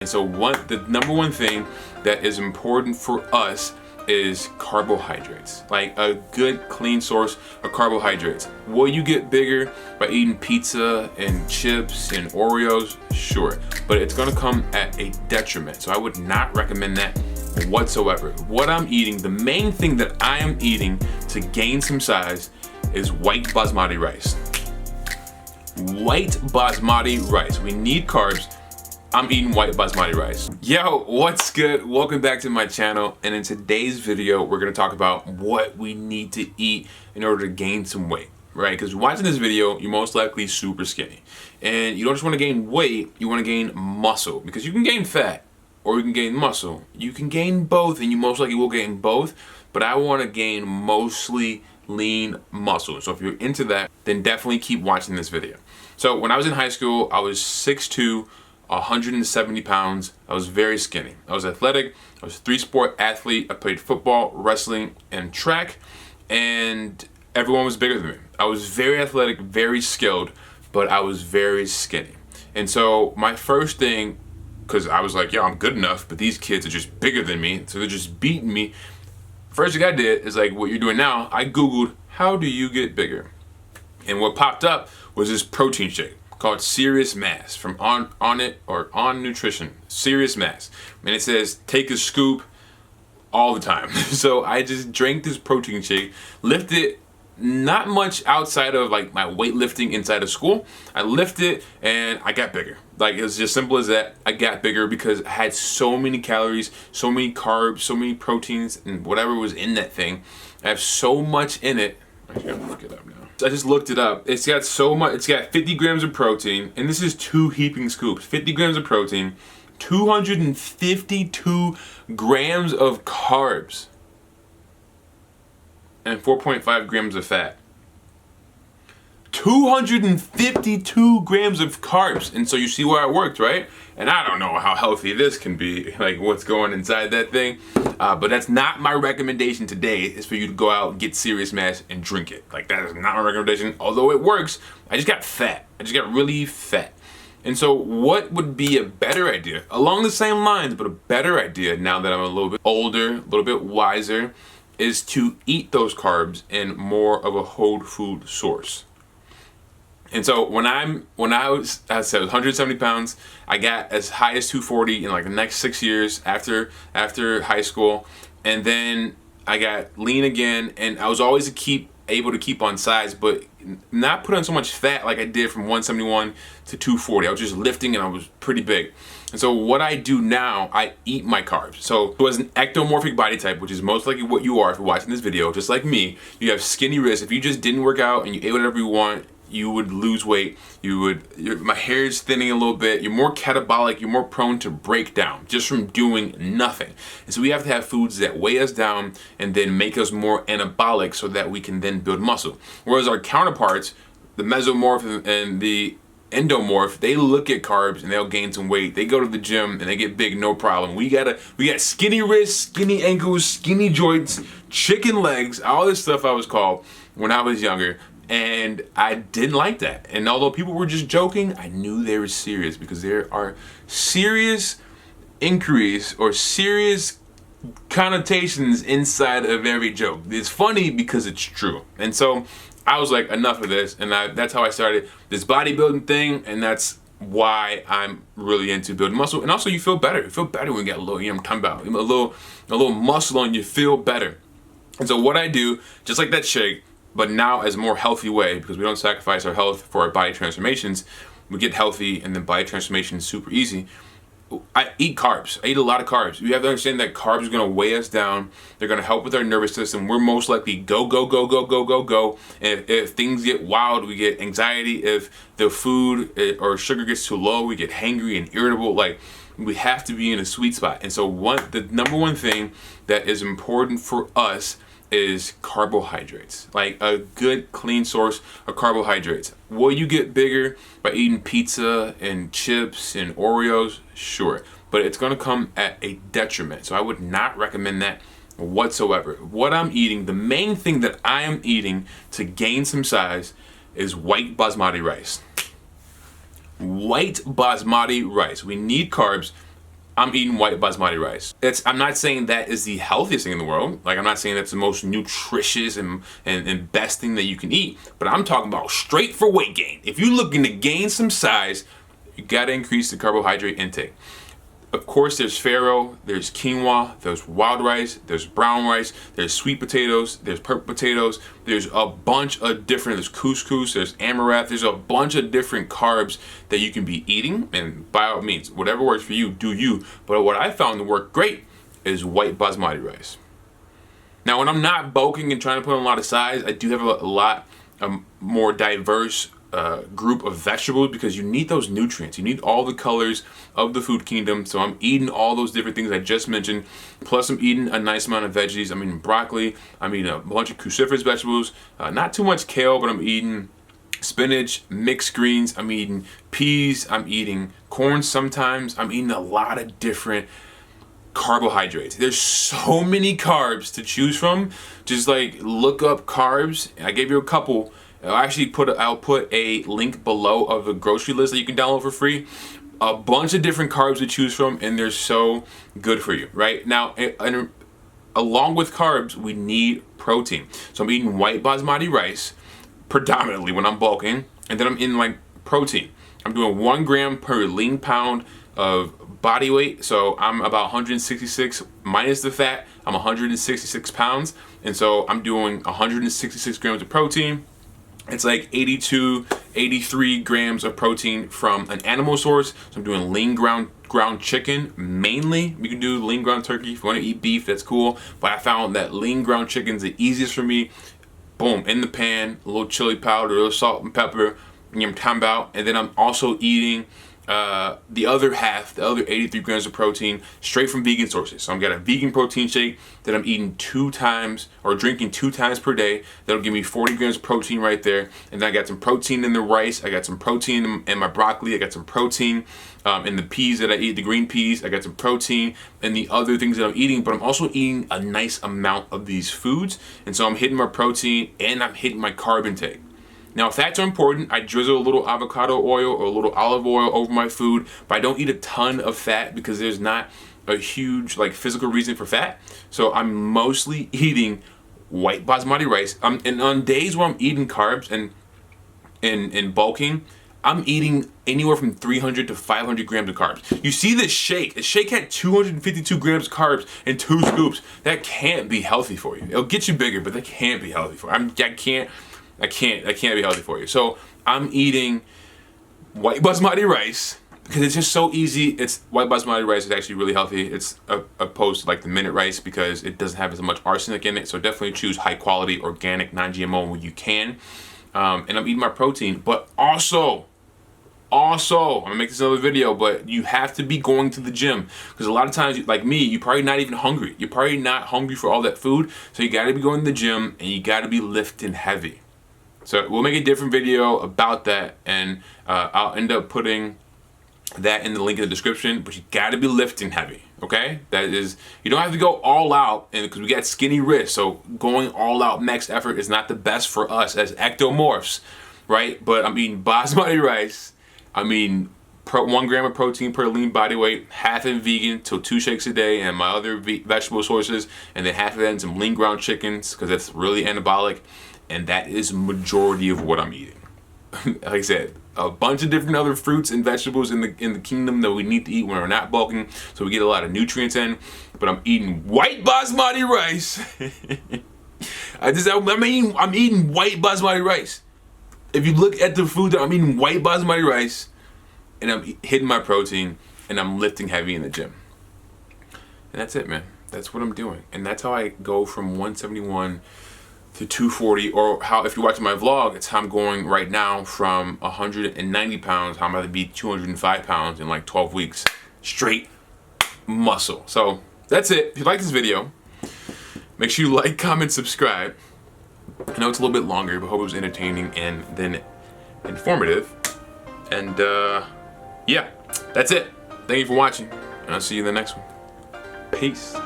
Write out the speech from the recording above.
And so the number one thing that is important for us is carbohydrates, like a good clean source of carbohydrates. Will you get bigger by eating pizza and chips and Oreos? Sure, but it's gonna come at a detriment. So I would not recommend that whatsoever. What I'm eating, the main thing that I am eating to gain some size is white basmati rice. White basmati rice. We need carbs. I'm eating white basmati rice. Yo, what's good? Welcome back to my channel. And in today's video, we're gonna talk about what we need to eat in order to gain some weight, right? Because watching this video, you're most likely super skinny. And you don't just wanna gain weight, you wanna gain muscle. Because you can gain fat or you can gain muscle. You can gain both and you most likely will gain both, but I wanna gain mostly lean muscle. So if you're into that, then definitely keep watching this video. So when I was in high school, I was 6'2", 170 pounds. I was very skinny. I was athletic. I was a three-sport athlete. I played football, wrestling, and track, and everyone was bigger than me. I was very athletic, very skilled, but I was very skinny. And so my first thing, because I was like, yo, I'm good enough, but these kids are just bigger than me, so they're just beating me. First thing I did is like what you're doing now, I Googled, how do you get bigger? And what popped up was this protein shake called Serious Mass from On Nutrition. Serious Mass. And it says take a scoop all the time. So I just drank this protein shake, lifted not much outside of like my weightlifting inside of school. I lifted and I got bigger. Like it was just simple as that. I got bigger because I had so many calories, so many carbs, so many proteins, and whatever was in that thing. I have so much in it. Actually, I'm gonna look it up now. I just looked it up. It's got so much. It's got 50 grams of protein, and this is 2 heaping scoops. 50 grams of protein, 252 grams of carbs, and 4.5 grams of fat. 252 grams of carbs. And so you see where it worked, right? And I don't know how healthy this can be, like what's going inside that thing. But that's not my recommendation today, is for you to go out and get Serious Mass and drink it. Like that is not my recommendation, although it works. I just got fat. I just got really fat. And so what would be a better idea, along the same lines, but a better idea now that I'm a little bit older, a little bit wiser, is to eat those carbs in more of a whole food source. And so when I was 170 pounds, I got as high as 240 in like the next 6 years after high school. And then I got lean again, and I was always able to keep on size, but not put on so much fat like I did from 171 to 240. I was just lifting and I was pretty big. And so what I do now, I eat my carbs. So as an ectomorphic body type, which is most likely what you are if you're watching this video, just like me, you have skinny wrists. If you just didn't work out and you ate whatever you want, you would lose weight. My hair is thinning a little bit. You're more catabolic. You're more prone to break down just from doing nothing. And so we have to have foods that weigh us down and then make us more anabolic so that we can then build muscle. Whereas our counterparts, the mesomorph and the endomorph, they look at carbs and they'll gain some weight. They go to the gym and they get big, no problem. We got skinny wrists, skinny ankles, skinny joints, chicken legs, all this stuff I was called when I was younger. And I didn't like that. And although people were just joking, I knew they were serious, because there are serious inquiries or serious connotations inside of every joke. It's funny because it's true. And so I was like, enough of this. And that's how I started this bodybuilding thing. And that's why I'm really into building muscle. And also you feel better. You feel better when you get a little, you know what I'm talking about, a little muscle on you, feel better. And so what I do, just like that shake, but now as a more healthy way, because we don't sacrifice our health for our body transformations. We get healthy and then body transformation is super easy. I eat carbs. I eat a lot of carbs. You have to understand that carbs are going to weigh us down. They're going to help with our nervous system. We're most likely go. And if things get wild, we get anxiety. If the food or sugar gets too low, we get hangry and irritable. Like, we have to be in a sweet spot. And so the number one thing that is important for us is carbohydrates, like a good clean source of carbohydrates. Will you get bigger by eating pizza and chips and Oreos? Sure, but it's gonna come at a detriment. So I would not recommend that whatsoever. What I'm eating, the main thing that I am eating to gain some size is white basmati rice. White basmati rice. We need carbs. I'm eating white basmati rice. I'm not saying that is the healthiest thing in the world. Like, I'm not saying that's the most nutritious and best thing that you can eat, but I'm talking about straight for weight gain. If you're looking to gain some size, you gotta increase the carbohydrate intake. Of course, there's farro, there's quinoa, there's wild rice, there's brown rice, there's sweet potatoes, there's purple potatoes, there's a bunch of different, there's couscous, there's amaranth, there's a bunch of different carbs that you can be eating, and by all means, whatever works for you, do you. But what I found to work great is white basmati rice. Now, when I'm not bulking and trying to put on a lot of size, I do have a lot more diverse group of vegetables, because you need those nutrients. You need all the colors of the food kingdom. So I'm eating all those different things I just mentioned. Plus, I'm eating a nice amount of veggies. I'm eating broccoli. I'm eating a bunch of cruciferous vegetables. Not too much kale, but I'm eating spinach, mixed greens. I'm eating peas. I'm eating corn sometimes. I'm eating a lot of different carbohydrates. There's so many carbs to choose from. Just like look up carbs. I gave you a couple. I'll put a link below of a grocery list that you can download for free. A bunch of different carbs to choose from, and they're so good for you, right? Now, and along with carbs, we need protein. So I'm eating white basmati rice predominantly when I'm bulking, and then I'm eating like protein. I'm doing 1 gram per lean pound of body weight. So I'm about 166 minus the fat. I'm 166 pounds, and so I'm doing 166 grams of protein. It's like 82, 83 grams of protein from an animal source. So I'm doing lean ground chicken mainly. You can do lean ground turkey. If you want to eat beef, that's cool. But I found that lean ground chicken's the easiest for me. Boom, in the pan, a little chili powder, a little salt and pepper, and I'm talking about. And then I'm also eating the other 83 grams of protein straight from vegan sources. So I've got a vegan protein shake that I'm eating 2 times or drinking 2 times per day. That'll give me 40 grams of protein right there. And then I got some protein in the rice. I got some protein in my broccoli. I got some protein in the peas that I eat, the green peas. I got some protein in the other things that I'm eating, but I'm also eating a nice amount of these foods. And so I'm hitting my protein and I'm hitting my carb intake. Now, if fats are important, I drizzle a little avocado oil or a little olive oil over my food, but I don't eat a ton of fat because there's not a huge like physical reason for fat. So I'm mostly eating white basmati rice. And on days where I'm eating carbs and bulking, I'm eating anywhere from 300 to 500 grams of carbs. You see this shake. The shake had 252 grams of carbs and 2 scoops. That can't be healthy for you. It'll get you bigger, but that can't be healthy for you. That can't be healthy for you. So I'm eating white basmati rice because it's just so easy. White basmati rice is actually really healthy. It's opposed to like the minute rice because it doesn't have as much arsenic in it. So definitely choose high quality, organic, non-GMO when you can. And I'm eating my protein, but also, I'm gonna make this another video, but you have to be going to the gym because a lot of times, like me, you're probably not even hungry. You're probably not hungry for all that food. So you gotta be going to the gym and you gotta be lifting heavy. So we'll make a different video about that, and I'll end up putting that in the link in the description, but you gotta be lifting heavy, okay? That is, you don't have to go all out, and because we got skinny wrists, so going all out max effort is not the best for us as ectomorphs, right? But I'm eating basmati rice, I'm eating 1 gram of protein per lean body weight, half in vegan, so 2 shakes a day, and my other vegetable sources, and then half of that in some lean ground chickens, because that's really anabolic. And that is majority of what I'm eating. Like I said, a bunch of different other fruits and vegetables in the kingdom that we need to eat when we're not bulking, so we get a lot of nutrients in. But I'm eating white basmati rice. I'm eating white basmati rice. If you look at the food, I'm eating white basmati rice, and I'm hitting my protein, and I'm lifting heavy in the gym. And that's it, man. That's what I'm doing, and that's how I go from 171 to 240, or how, if you're watching my vlog, it's how I'm going right now from 190 pounds, how I'm about to be 205 pounds in like 12 weeks, straight muscle. So that's it. If you like this video, make sure you like, comment, subscribe. I know it's a little bit longer, but hope it was entertaining and then informative. And yeah, that's it. Thank you for watching, and I'll see you in the next one. Peace.